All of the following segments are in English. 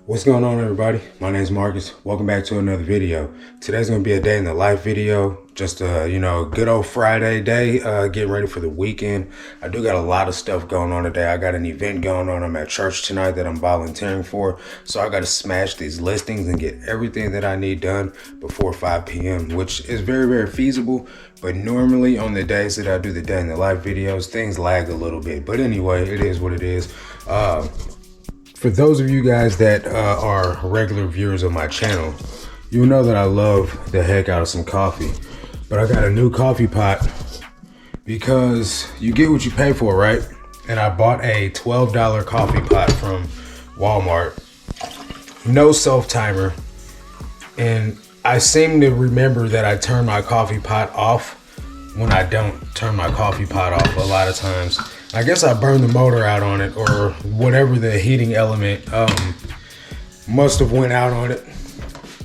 What's going on, everybody? My name is Marcus. Welcome back to another video. Today's gonna be a day in the life video. Just a good old Friday day, getting ready for the weekend. I do got a lot of stuff going on today. I got an event going on. I'm at church tonight that I'm volunteering for, so I got to smash these listings and get everything that I need done before 5 p.m., which is very, very feasible. But normally on the days that I do the day in the life videos, things lag a little bit. But anyway, it is what it is. For those of you guys that are regular viewers of my channel, you'll know that I love the heck out of some coffee. But I got a new coffee pot because you get what you pay for, right? And I bought a $12 coffee pot from Walmart. No self-timer. And I seem to remember that I turn my coffee pot off when I don't turn my coffee pot off a lot of times. I guess I burned the motor out on it, or whatever the heating element must have went out on it.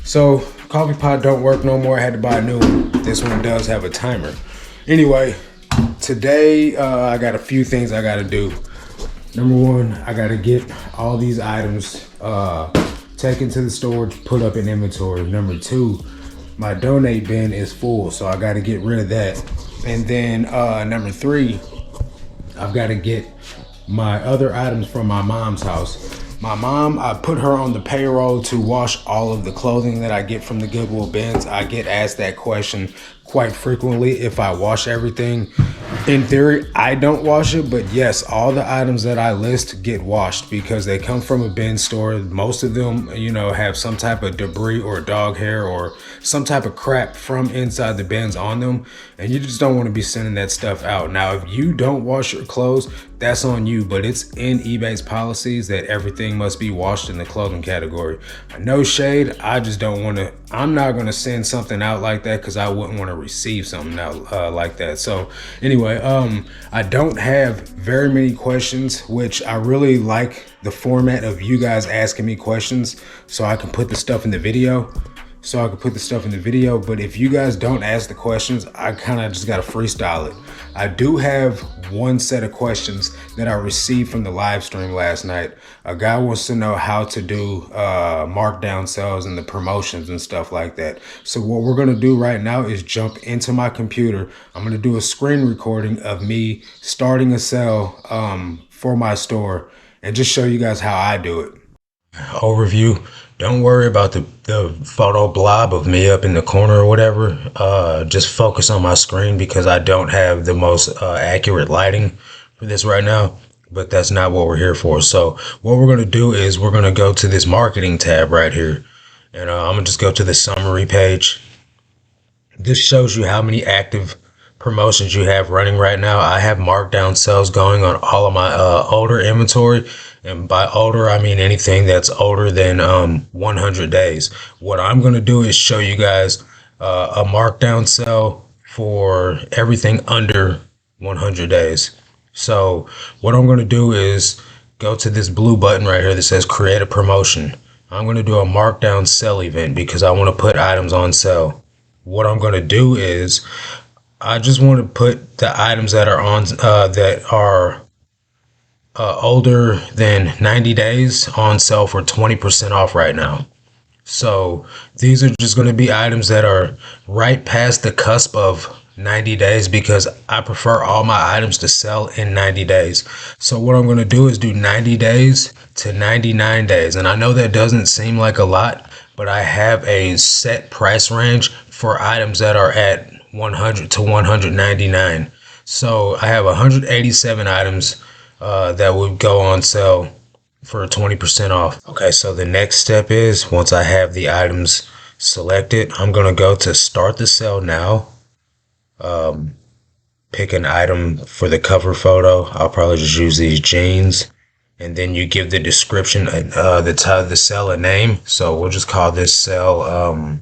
So coffee pot don't work no more. I had to buy a new one. This one does have a timer. Anyway, today I got a few things I got to do. Number one, I got to get all these items taken to the storage, put up in inventory. Number two, my donate bin is full, so I got to get rid of that. And then number three, I've got to get my other items from my mom's house. My mom, I put her on the payroll to wash all of the clothing that I get from the Goodwill bins. I get asked that question quite frequently if I wash everything. In theory, I don't wash it, but yes, all the items that I list get washed because they come from a bin store. Most of them, have some type of debris or dog hair or some type of crap from inside the bins on them, and you just don't want to be sending that stuff out. Now, if you don't wash your clothes, that's on you, but it's in eBay's policies that everything must be washed in the clothing category. No shade, I just don't want to, I'm not going to send something out like that because I wouldn't want to receive something out like that. So anyway, I don't have very many questions, which I really like the format of you guys asking me questions so I can put the stuff in the video. But if you guys don't ask the questions, I kind of just got to freestyle it. I do have one set of questions that I received from the live stream last night. A guy wants to know how to do markdown sales and the promotions and stuff like that. So what we're going to do right now is jump into my computer. I'm going to do a screen recording of me starting a sale for my store and just show you guys how I do it. Overview. Don't worry about the photo blob of me up in the corner or whatever. Just focus on my screen because I don't have the most accurate lighting for this right now, but that's not what we're here for. So what we're going to do is we're going to go to this marketing tab right here, and I'm going to just go to the summary page. This shows you how many active promotions you have running right now. I have markdown sales going on all of my older inventory. And by older, I mean anything that's older than 100 days. What I'm going to do is show you guys a markdown sale for everything under 100 days. So what I'm going to do is go to this blue button right here that says create a promotion. I'm going to do a markdown sale event because I want to put items on sale. What I'm going to do is I just want to put the items that are on older than 90 days on sale for 20% off right now. So these are just going to be items that are right past the cusp of 90 days because I prefer all my items to sell in 90 days. So what I'm going to do is do 90 days to 99 days. And I know that doesn't seem like a lot, but I have a set price range for items that are at 100 to 199. So I have 187 items that would go on sale for 20% off. Okay, so the next step is once I have the items selected, I'm going to go to start the sale now. Pick an item for the cover photo. I'll probably just use these jeans. And then you give the description, the title of the sale a name. So we'll just call this sale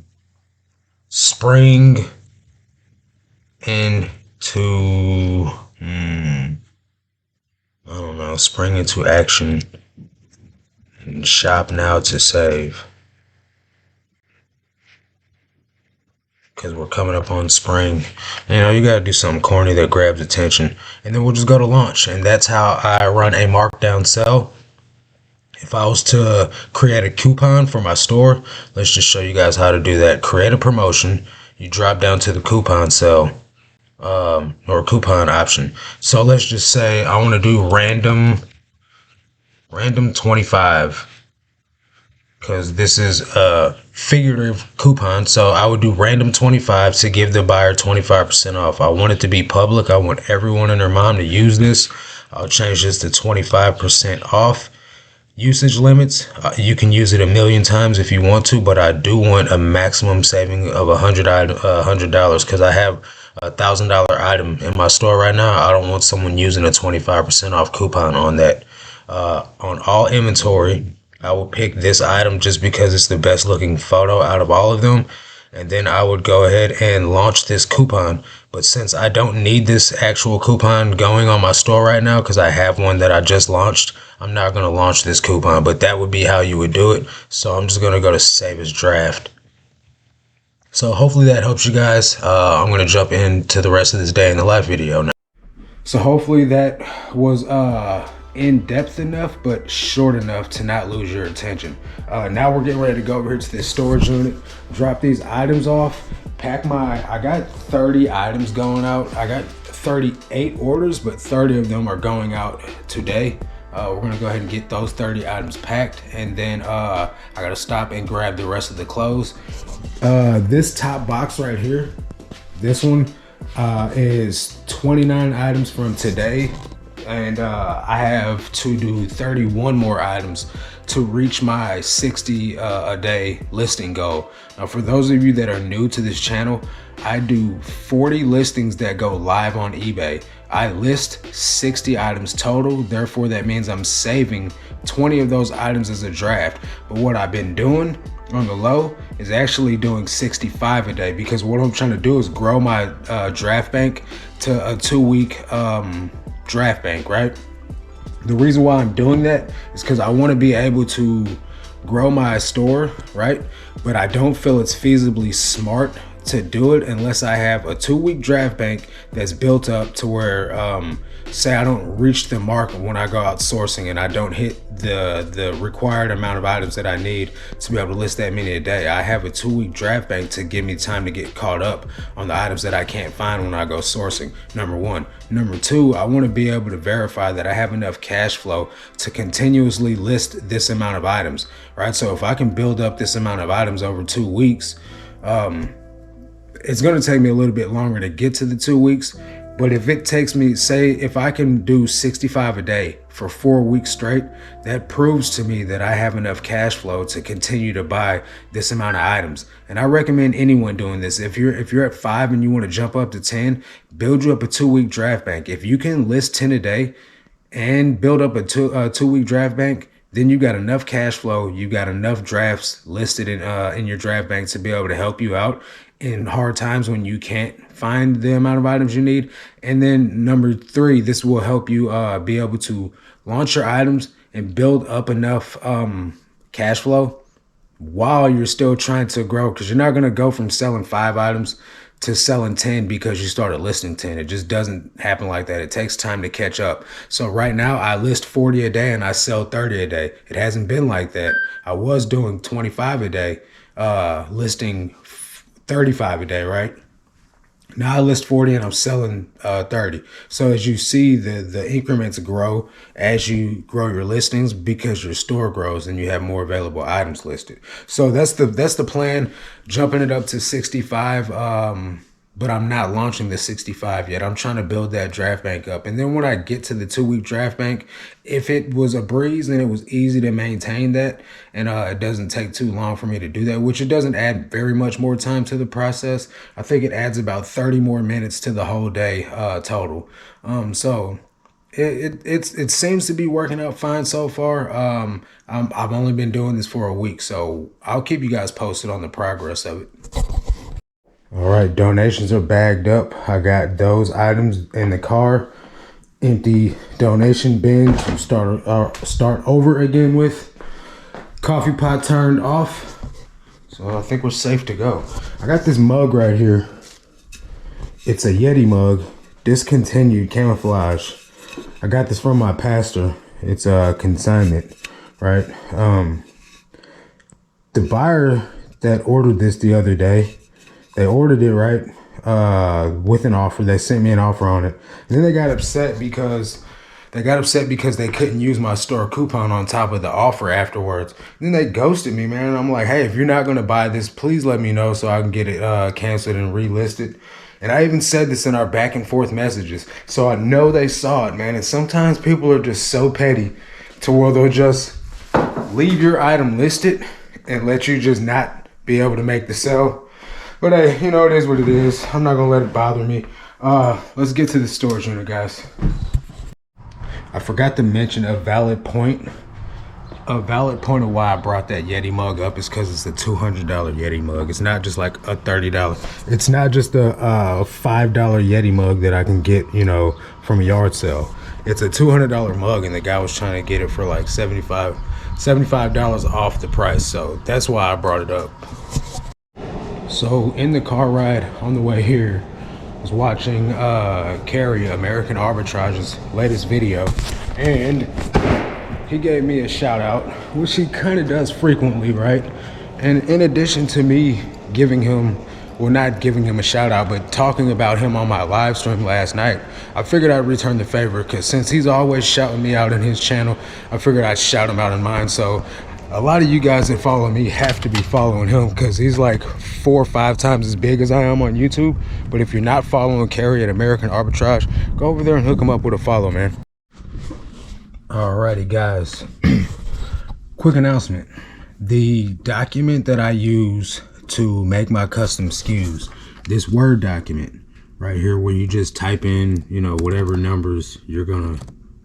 Spring into I don't know, spring into action and shop now to save. Because we're coming up on spring. You got to do something corny that grabs attention. And then we'll just go to launch. And that's how I run a markdown sale. If I was to create a coupon for my store, let's just show you guys how to do that. Create a promotion. You drop down to the coupon cell, or coupon option. So let's just say I want to do random 25, because this is a figurative coupon. So I would do random 25 to give the buyer 25% off. I want it to be public. I want everyone and their mom to use this. I'll change this to 25% off. Usage limits, you can use it a million times if you want to, but I do want a maximum saving of $100 because I have $1,000 item in my store right now. I don't want someone using a 25% off coupon on that. On all inventory, I will pick this item just because it's the best looking photo out of all of them. And then I would go ahead and launch this coupon. But since I don't need this actual coupon going on my store right now, because I have one that I just launched, I'm not going to launch this coupon, but that would be how you would do it. So I'm just going to go to save as draft. So hopefully that helps you guys. I'm going to jump into the rest of this day in the live video now. So hopefully that was in-depth enough, but short enough to not lose your attention. Now we're getting ready to go over here to this storage unit, drop these items off, pack I got 30 items going out. I got 38 orders, but 30 of them are going out today. We're gonna go ahead and get those 30 items packed, and then I gotta stop and grab the rest of the clothes. This top box right here, this one is 29 items from today. And I have to do 31 more items to reach my 60 a day listing goal. Now, for those of you that are new to this channel, I do 40 listings that go live on eBay. I list 60 items total. Therefore, that means I'm saving 20 of those items as a draft. But what I've been doing on the low is actually doing 65 a day, because what I'm trying to do is grow my draft bank to a 2-week draft bank, right? The reason why I'm doing that is because I want to be able to grow my store, right? But I don't feel it's feasibly smart to do it unless I have a 2-week draft bank that's built up to where, say I don't reach the mark when I go out sourcing and I don't hit the required amount of items that I need to be able to list that many a day. I have a 2-week draft bank to give me time to get caught up on the items that I can't find when I go sourcing, number one. Number two, I want to be able to verify that I have enough cash flow to continuously list this amount of items, right? So if I can build up this amount of items over 2 weeks, it's going to take me a little bit longer to get to the 2 weeks. But if it takes me, say, if I can do 65 a day for 4 weeks straight, that proves to me that I have enough cash flow to continue to buy this amount of items. And I recommend anyone doing this. If you're at 5 and you want to jump up to 10, build you up a 2-week draft bank. If you can list 10 a day and build up a 2-week draft bank, then you got enough cash flow. You got enough drafts listed in your draft bank to be able to help you out in hard times when you can't find the amount of items you need. And then number 3, this will help you be able to launch your items and build up enough cash flow while you're still trying to grow, because you're not going to go from selling 5 items to selling 10 because you started listing 10. It just doesn't happen like that. It takes time to catch up. So right now I list 40 a day and I sell 30 a day. It hasn't been like that. I was doing 25 a day, listing 35 a day, right? Now I list 40 and I'm selling 30. So as you see, the increments grow as you grow your listings, because your store grows and you have more available items listed. So that's the plan, jumping it up to 65. But I'm not launching the 65 yet. I'm trying to build that draft bank up. And then when I get to the 2-week draft bank, if it was a breeze and it was easy to maintain that, and it doesn't take too long for me to do that, which it doesn't add very much more time to the process. I think it adds about 30 more minutes to the whole day total. So it seems to be working out fine so far. I've only been doing this for a week, so I'll keep you guys posted on the progress of it. All right, donations are bagged up. I got those items in the car. Empty donation bin to start over again with. Coffee pot turned off. So I think we're safe to go. I got this mug right here. It's a Yeti mug, discontinued camouflage. I got this from my pastor. It's a consignment right? The buyer that ordered this the other day, they ordered it, right, with an offer. They sent me an offer on it. And then they got upset because they couldn't use my store coupon on top of the offer afterwards. And then they ghosted me, man. And I'm like, hey, if you're not going to buy this, please let me know so I can get it canceled and relisted. And I even said this in our back and forth messages. So I know they saw it, man. And sometimes people are just so petty to where they'll just leave your item listed and let you just not be able to make the sale. But hey, you know, it is what it is. I'm not going to let it bother me. Let's get to the storage unit, guys. I forgot to mention a valid point. A valid point of why I brought that Yeti mug up is because it's a $200 Yeti mug. It's not just like a $30. It's not just a $5 Yeti mug that I can get, you know, from a yard sale. It's a $200 mug, and the guy was trying to get it for like $75 off the price. So that's why I brought it up. So in the car ride on the way here, was watching Carrie, American Arbitrage's latest video, and he gave me a shout out, which he kind of does frequently, right? And in addition to me giving him, well, not giving him a shout out, but talking about him on my live stream last night, I figured I'd return the favor, because since he's always shouting me out in his channel, I figured I'd shout him out in mine. So a lot of you guys that follow me have to be following him, because he's like 4 or 5 times as big as I am on YouTube. But if you're not following Carrie at American Arbitrage, go over there and hook him up with a follow, man. Alrighty, guys. Quick announcement. The document that I use to make my custom SKUs, this Word document right here, where you just type in, you know, whatever numbers you're gonna,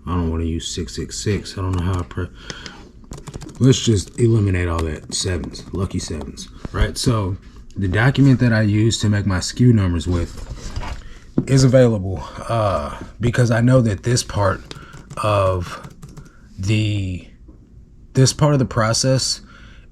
I don't want to use 666. I don't know how let's just eliminate all that. Sevens, lucky sevens, right? So the document that I use to make my SKU numbers with is available because I know that this part of the process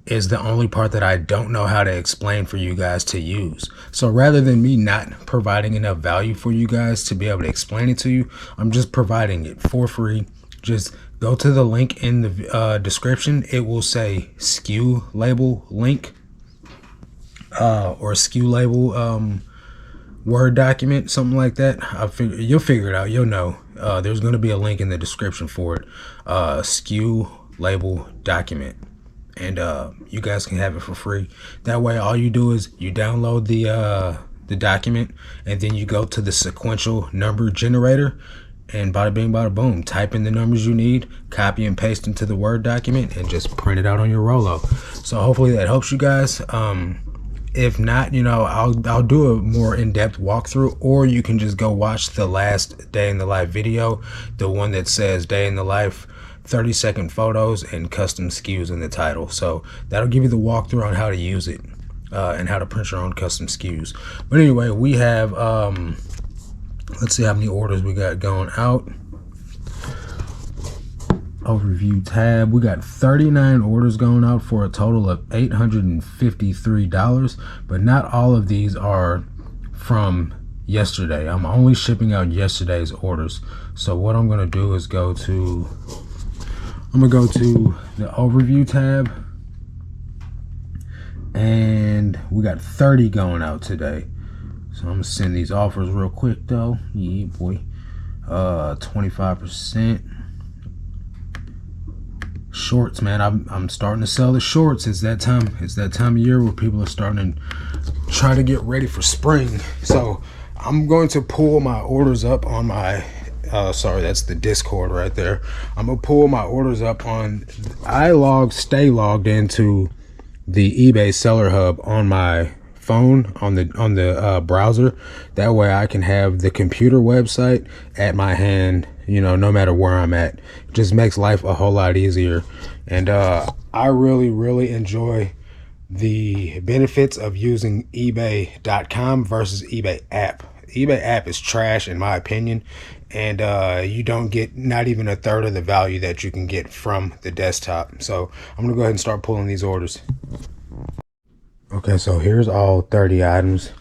is the only part that I don't know how to explain for you guys to use. So rather than me not providing enough value for you guys to be able to explain it to you, I'm just providing it for free. Just go to the link in the description. It will say SKU label link or SKU label Word document, something like that. You'll figure it out. You'll know. There's going to be a link in the description for it. SKU label document. And you guys can have it for free. That way, all you do is you download the document, and then you go to the sequential number generator, and bada bing, bada boom, type in the numbers you need, copy and paste into the Word document, and just print it out on your Rollo. So hopefully that helps you guys. If not, you know, I'll do a more in-depth walkthrough, or you can just go watch the last day in the life video, the one that says day in the life, 30-second photos and custom SKUs in the title. So that'll give you the walkthrough on how to use it and how to print your own custom SKUs. But anyway, we have let's see how many orders we got going out. Overview tab, we got 39 orders going out for a total of $853, but not all of these are from yesterday. I'm only shipping out yesterday's orders. So what I'm going to do is go to the overview tab, and we got 30 going out today. So I'm gonna send these offers real quick though. Yeah, boy. 25%. Shorts, man. I'm starting to sell the shorts. It's that time of year where people are starting to try to get ready for spring. So I'm going to pull my orders up on my sorry, that's the Discord right there. I'm gonna pull my orders up on, stay logged into the eBay Seller Hub on my phone, on the browser. That way I can have the computer website at my hand, you know, no matter where I'm at. It just makes life a whole lot easier. And I really enjoy the benefits of using ebay.com versus eBay app. eBay app is trash in my opinion, and you don't get not even a third of the value that you can get from the desktop. So I'm gonna go ahead and start pulling these orders. Okay, so here's all 30 items.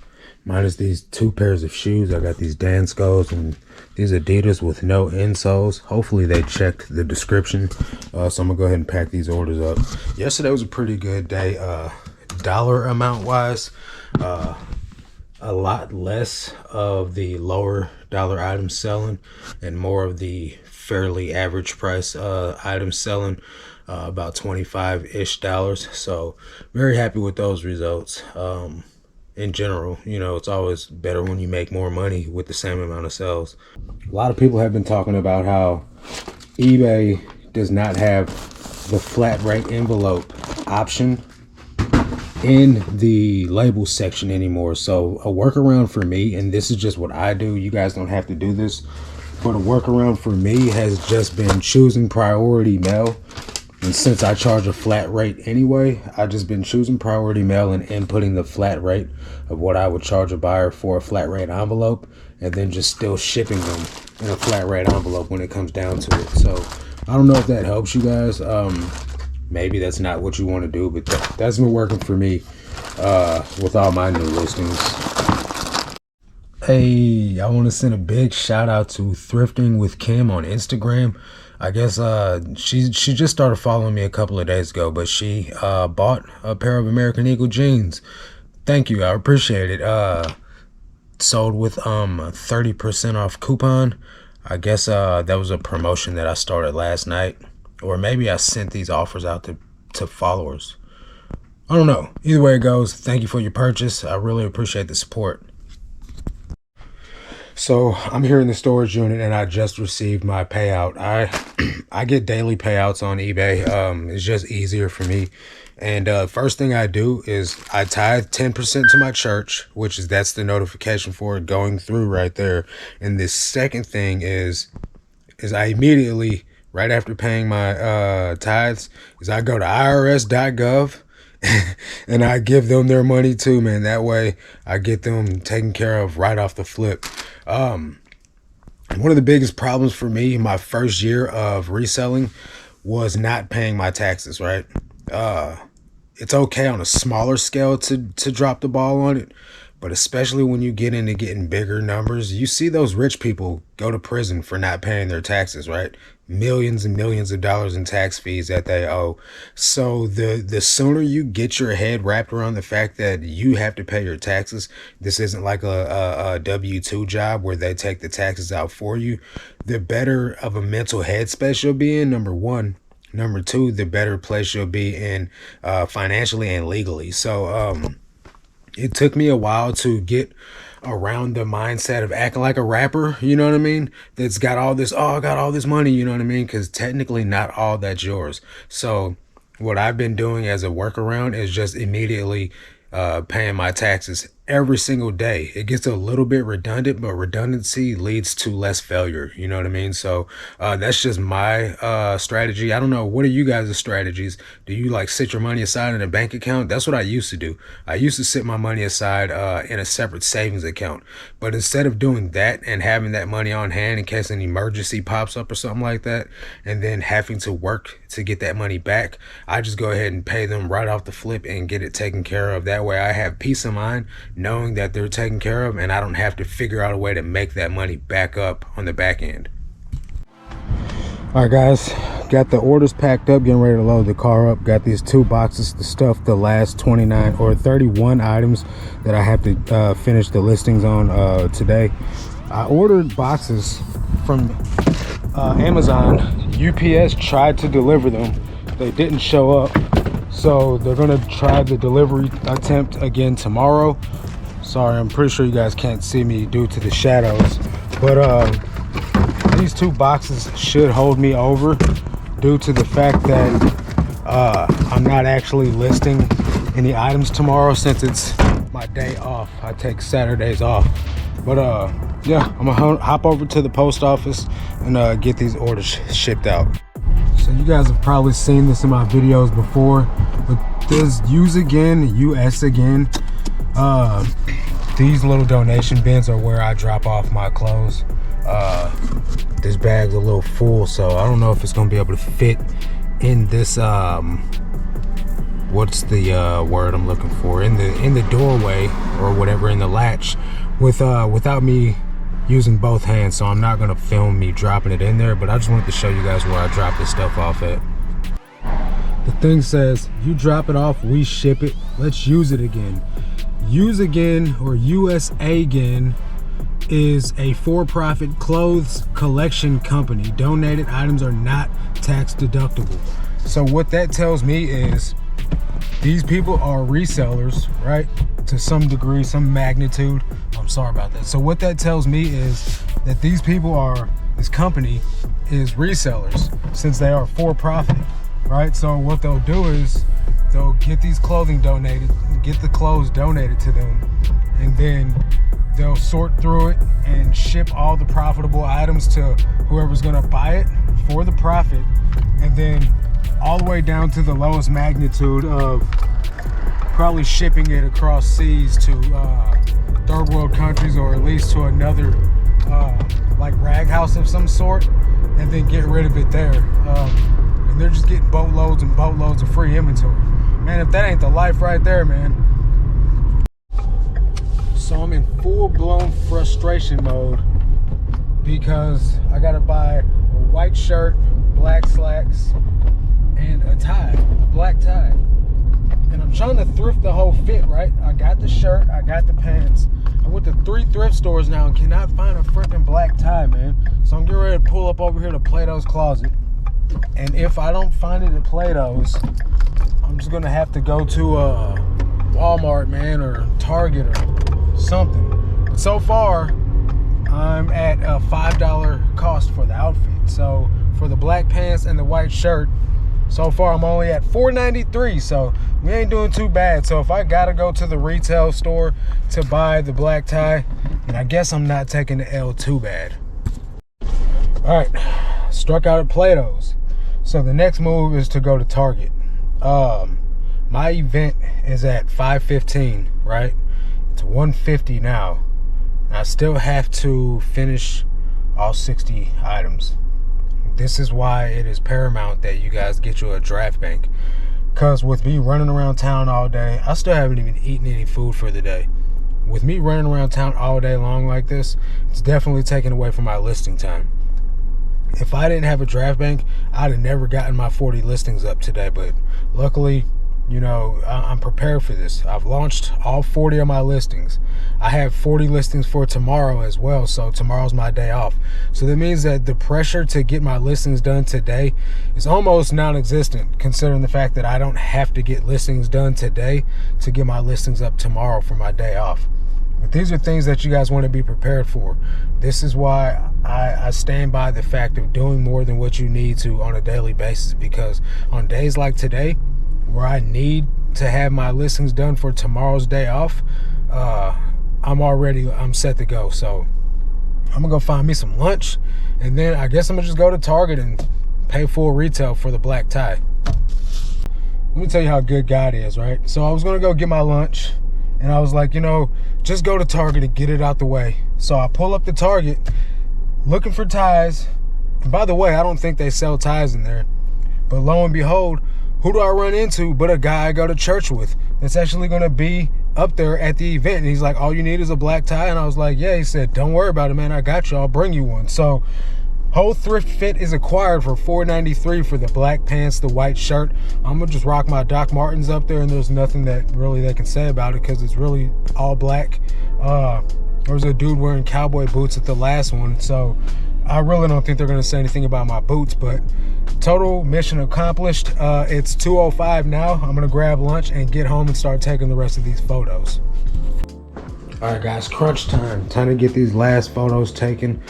minus these 2 pairs of shoes. I got these Danskos and these Adidas with no insoles. Hopefully they checked the description. So I'm gonna go ahead and pack these orders up. Yesterday was a pretty good day, dollar amount wise. A lot less of the lower dollar items selling and more of the fairly average price items selling, about $25-ish. So very happy with those results. In general, you know, it's always better when you make more money with the same amount of sales. A lot of people have been talking about how eBay does not have the flat rate envelope option in the label section anymore. So a workaround for me, and this is just what I do, you guys don't have to do this, but a workaround for me has just been choosing priority mail. And since I charge a flat rate anyway, I've just been choosing priority mail and inputting the flat rate of what I would charge a buyer for a flat rate envelope, and then just still shipping them in a flat rate envelope when it comes down to it. So I don't know if that helps you guys. Maybe that's not what you want to do, but that's been working for me with all my new listings. Hey, I want to send a big shout out to Thrifting with Kim on Instagram. I guess she just started following me a couple of days ago, but she bought a pair of American Eagle jeans. Thank you, I appreciate it. Sold with 30% off coupon. I guess that was a promotion that I started last night, or maybe I sent these offers out to followers. I don't know. Either way it goes, thank you for your purchase. I really appreciate the support. So I'm here in the storage unit and I just received my payout. I get daily payouts on eBay. It's just easier for me. And first thing I do is I tithe 10% to my church, that's the notification for it going through right there. And the second thing is I immediately, right after paying my tithes, is I go to irs.gov and I give them their money too, man. That way I get them taken care of right off the flip. One of the biggest problems for me my first year of reselling was not paying my taxes, right? It's okay on a smaller scale to drop the ball on it, but especially when you get into getting bigger numbers, you see those rich people go to prison for not paying their taxes, right? Millions and millions of dollars in tax fees that they owe. So the sooner you get your head wrapped around the fact that you have to pay your taxes, this isn't like a W-2 job where they take the taxes out for you, the better of a mental headspace you'll be in, number one. Number two, the better place you'll be in financially and legally. So it took me a while to get around the mindset of acting like a rapper, you know what I mean? That's got all this, I got all this money, you know what I mean? Because technically not all that's yours. So what I've been doing as a workaround is just immediately paying my taxes every single day. It gets a little bit redundant, but redundancy leads to less failure. You know what I mean? So that's just my strategy. I don't know. What are you guys' strategies? Do you like sit your money aside in a bank account? That's what I used to do. I used to sit my money aside in a separate savings account. But instead of doing that and having that money on hand in case an emergency pops up or something like that, and then having to work to get that money back, I just go ahead and pay them right off the flip and get it taken care of. That way I have peace of mind knowing that they're taken care of, and I don't have to figure out a way to make that money back up on the back end. All right, guys, got the orders packed up, getting ready to load the car up. Got these 2 boxes to stuff the last 29 or 31 items that I have to finish the listings on today. I ordered boxes from Amazon. UPS tried to deliver them. They didn't show up. So they're gonna try the delivery attempt again tomorrow. Sorry, I'm pretty sure you guys can't see me due to the shadows, but these 2 boxes should hold me over due to the fact that I'm not actually listing any items tomorrow since it's my day off. I take Saturdays off. But yeah, I'm gonna hop over to the post office and get these orders shipped out. So you guys have probably seen this in my videos before, but there's US again. These little donation bins are where I drop off my clothes. This bag's a little full, so I don't know if it's gonna be able to fit in this what's the word I'm looking for, in the doorway or whatever, in the latch, without me using both hands. So I'm not gonna film me dropping it in there, but I just wanted to show you guys where I drop this stuff off at. The thing says, you drop it off, we ship it, let's use it again. Use Again, or US Again, is a for-profit clothes collection company. Donated items are not tax deductible. So what that tells me is these people are resellers, right? To some degree, some magnitude. I'm sorry about that. So what that tells me is that this company is resellers, since they are for-profit, right? So what they'll do is they'll get these clothing donated, get the clothes donated to them, and then they'll sort through it and ship all the profitable items to whoever's gonna buy it for the profit, and then all the way down to the lowest magnitude of probably shipping it across seas to third world countries, or at least to another like rag house of some sort, and then get rid of it there. And they're just getting boatloads and boatloads of free inventory. Man, if that ain't the life right there, man. So I'm in full-blown frustration mode because I gotta buy a white shirt, black slacks, and a tie, a black tie. And I'm trying to thrift the whole fit, right? I got the shirt, I got the pants. I went to 3 thrift stores now and cannot find a freaking black tie, man. So I'm getting ready to pull up over here to Plato's Closet. And if I don't find it at Plato's, I'm just gonna have to go to Walmart, man, or Target or something. But so far, I'm at a $5 cost for the outfit. So for the black pants and the white shirt, so far I'm only at $4.93. So we ain't doing too bad. So if I gotta go to the retail store to buy the black tie, then I guess I'm not taking the L too bad. All right, struck out at Plato's. So the next move is to go to Target. My event is at 5:15, right? It's 1:50 now. And I still have to finish all 60 items. This is why it is paramount that you guys get you a draft bank. Because with me running around town all day, I still haven't even eaten any food for the day. With me running around town all day long like this, it's definitely taken away from my listing time. If I didn't have a draft bank, I'd have never gotten my 40 listings up today. But luckily, you know, I'm prepared for this. I've launched all 40 of my listings. I have 40 listings for tomorrow as well, so tomorrow's my day off. So that means that the pressure to get my listings done today is almost non-existent, considering the fact that I don't have to get listings done today to get my listings up tomorrow for my day off. But these are things that you guys want to be prepared for. This is why I stand by the fact of doing more than what you need to on a daily basis, because on days like today, where I need to have my listings done for tomorrow's day off, I'm set to go. So I'm gonna go find me some lunch, and then I guess I'm gonna just go to Target and pay full retail for the black tie. Let me tell you how good God is, right? So I was gonna go get my lunch, and I was like, you know, just go to Target and get it out the way. So I pull up to Target looking for ties. And by the way, I don't think they sell ties in there. But lo and behold, who do I run into but a guy I go to church with that's actually going to be up there at the event? And he's like, all you need is a black tie. And I was like, yeah. He said, don't worry about it, man. I got you. I'll bring you one. So whole thrift fit is acquired for $4.93 for the black pants, the white shirt. I'm going to just rock my Doc Martens up there, and there's nothing that really they can say about it because it's really all black. There was a dude wearing cowboy boots at the last one, so I really don't think they're going to say anything about my boots. But total mission accomplished. It's 2:05 now. I'm going to grab lunch and get home and start taking the rest of these photos. All right, guys, crunch time. Time to get these last photos taken.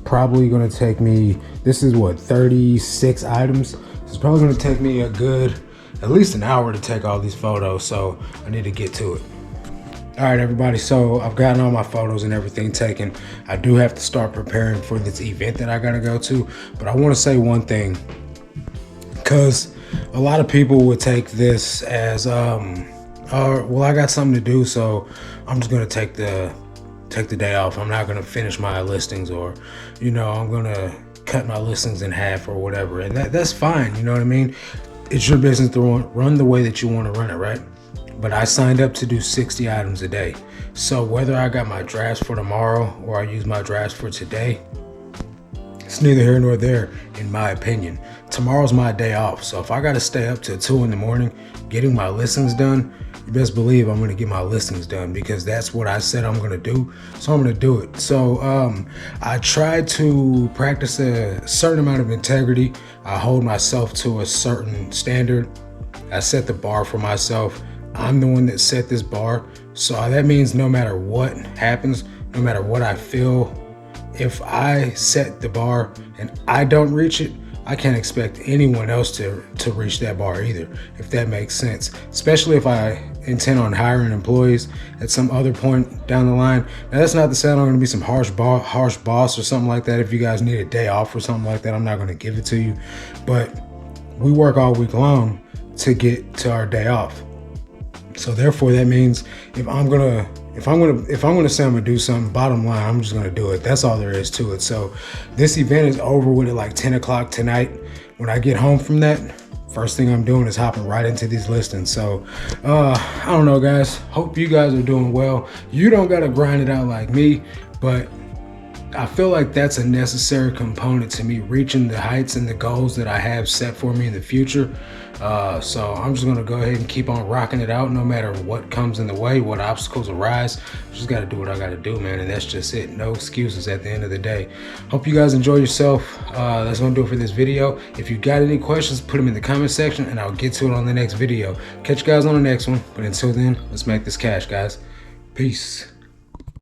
Probably going to take me, this is what, 36 items. It's probably going to take me a good, at least an hour to take all these photos, so I need to get to it. All right, everybody, so I've gotten all my photos and everything taken. I do have to start preparing for this event that I got to go to, but I want to say one thing, because a lot of people would take this as, well, I got something to do, so I'm just going to take the day off. I'm not going to finish my listings, or, you know, I'm going to cut my listings in half or whatever. And that's fine. You know what I mean? it's your business to run the way that you want to run it, right? But I signed up to do 60 items a day. So whether I got my drafts for tomorrow or I use my drafts for today, it's neither here nor there, in my opinion. Tomorrow's my day off. So if I got to stay up till 2 in the morning getting my listings done, you best believe I'm going to get my listings done, because that's what I said I'm going to do. So I'm going to do it. So I try to practice a certain amount of integrity. I hold myself to a certain standard. I set the bar for myself. I'm the one that set this bar. So that means no matter what happens, no matter what I feel, if I set the bar and I don't reach it, I can't expect anyone else to reach that bar either, if that makes sense. Especially if I intend on hiring employees at some other point down the line. Now, that's not to say I'm going to be some harsh boss or something like that. If you guys need a day off or something like that, I'm not going to give it to you. But we work all week long to get to our day off. So therefore, that means if I'm gonna say I'm gonna do something, bottom line, I'm just gonna do it. That's all there is to it. So this event is over with at like 10 o'clock tonight. When I get home from that, first thing I'm doing is hopping right into these listings. So I don't know, guys. Hope you guys are doing well. You don't gotta grind it out like me, but I feel like that's a necessary component to me reaching the heights and the goals that I have set for me in the future. So I'm just gonna go ahead and keep on rocking it out no matter what comes in the way, what obstacles arise. Just gotta do what I gotta do, man, and that's just it. No excuses at the end of the day. Hope you guys enjoy yourself. That's gonna do it for this video. If you got any questions, put them in the comment section and I'll get to it on the next video. Catch you guys on the next one, but until then, let's make this cash, guys. Peace.